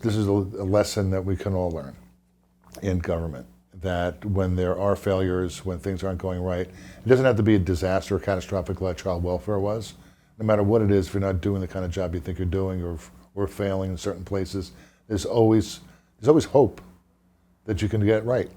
this is a lesson that we can all learn in government, that when there are failures, when things aren't going right, it doesn't have to be a disaster or catastrophic like child welfare was. No matter what it is, if you're not doing the kind of job you think you're doing, or failing in certain places, there's always hope that you can get it right.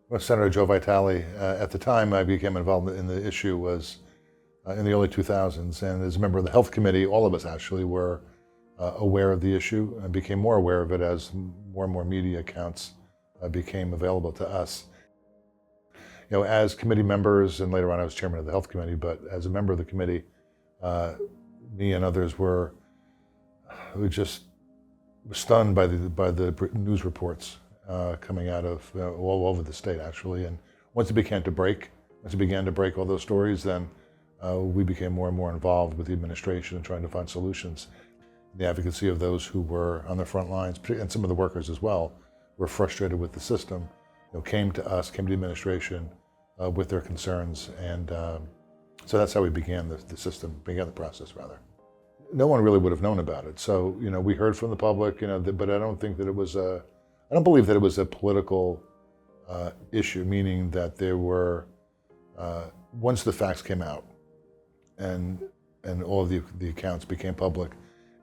Well, Senator Joe Vitale, at the time I became involved in the issue, was in the early 2000s, and as a member of the Health Committee, all of us actually were aware of the issue and became more aware of it as more and more media accounts became available to us. You know, as committee members, and later on I was chairman of the Health Committee, but as a member of the committee, me and others were just stunned by the news reports coming out of all over the state, actually. And once it began to break all those stories, then we became more and more involved with the administration and trying to find solutions. The advocacy of those who were on the front lines, and some of the workers as well, were frustrated with the system, came to us, came to the administration with their concerns, and so that's how we began began the process, rather. No one really would have known about it. So, we heard from the public, but I don't believe that it was a political issue, meaning that there were, once the facts came out and all of the accounts became public,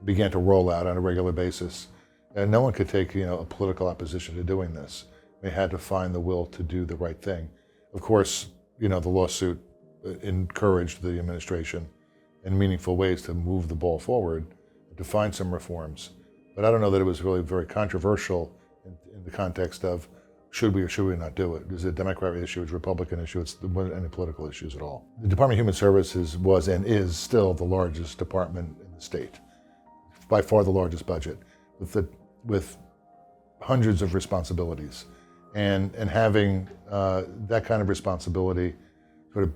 began to roll out on a regular basis, and no one could take, a political opposition to doing this. They had to find the will to do the right thing. Of course, the lawsuit encouraged the administration in meaningful ways to move the ball forward, to find some reforms. But I don't know that it was really very controversial in the context of should we or should we not do it. Is it a Democrat issue, it's a Republican issue, it wasn't any political issues at all. The Department of Human Services was and is still the largest department in the state, by far the largest budget, with hundreds of responsibilities. And having that kind of responsibility sort of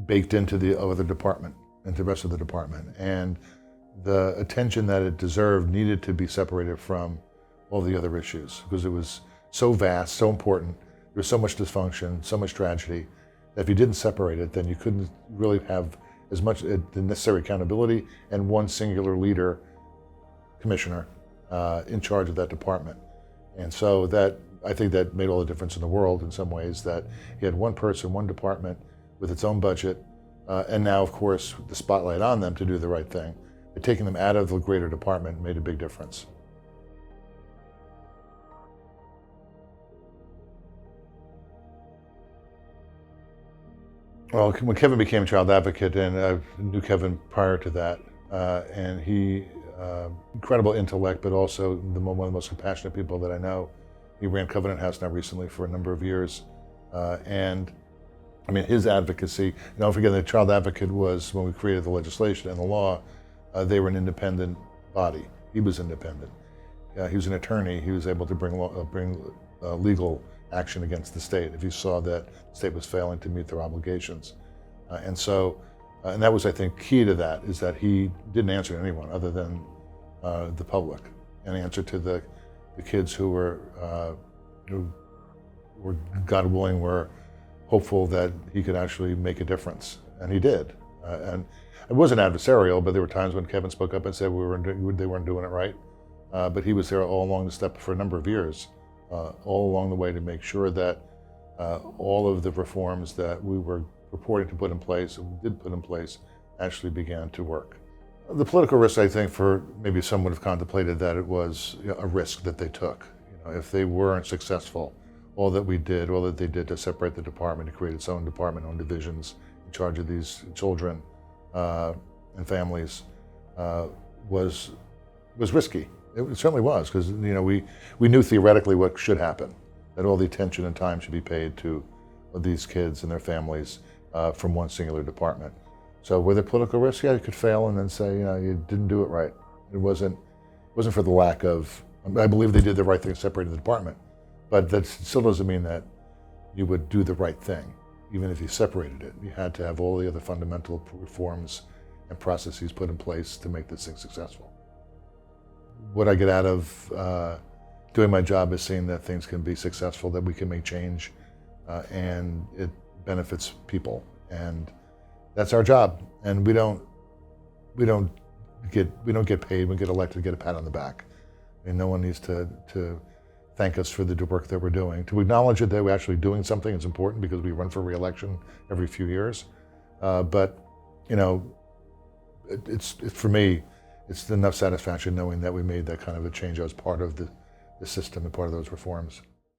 baked into the other department, into the rest of the department. And the attention that it deserved needed to be separated from all the other issues, because it was so vast, so important. There was so much dysfunction, so much tragedy, that if you didn't separate it, then you couldn't really have as much the necessary accountability and one singular leader, commissioner, in charge of that department. And so I think that made all the difference in the world in some ways, that you had one person, one department with its own budget, and now, of course, the spotlight on them to do the right thing. But taking them out of the greater department made a big difference. Well, when Kevin became child advocate, and I knew Kevin prior to that, and he, incredible intellect, but also one of the most compassionate people that I know. He ran Covenant House now recently for a number of years. And I mean, his advocacy, don't forget the child advocate was, when we created the legislation and the law, they were an independent body. He was independent. He was an attorney. He was able to bring legal action against the state if he saw that the state was failing to meet their obligations. And that was, I think, key to that, is that he didn't answer to anyone other than the public, and answer to the kids who were, God willing, were hopeful that he could actually make a difference, and he did. And it wasn't adversarial, but there were times when Kevin spoke up and said they weren't doing it right. But he was there all along the step for a number of years, all along the way, to make sure that all of the reforms that we were purporting to put in place, and we did put in place, actually began to work. The political risk, I think, for maybe some would have contemplated that it was a risk that they took. If they weren't successful, all that they did to separate the department, to create its own department, own divisions in charge of these children and families, was risky. It certainly was, because we knew theoretically what should happen, that all the attention and time should be paid to these kids and their families from one singular department. So were there political risks? Yeah, you could fail and then say, you didn't do it right. It wasn't for the lack of, I believe they did the right thing, separated the department, but that still doesn't mean that you would do the right thing. even if you separated it. You had to have all the other fundamental reforms and processes put in place to make this thing successful. What I get out of doing my job is seeing that things can be successful, that we can make change, and it benefits people. And that's our job. And we don't get paid. We get elected to get a pat on the back. I mean, no one needs to thank us for the work that we're doing. To acknowledge that we're actually doing something is important because we run for re-election every few years. But you know, it's for me, it's enough satisfaction knowing that we made that kind of a change. I was part of the system and part of those reforms.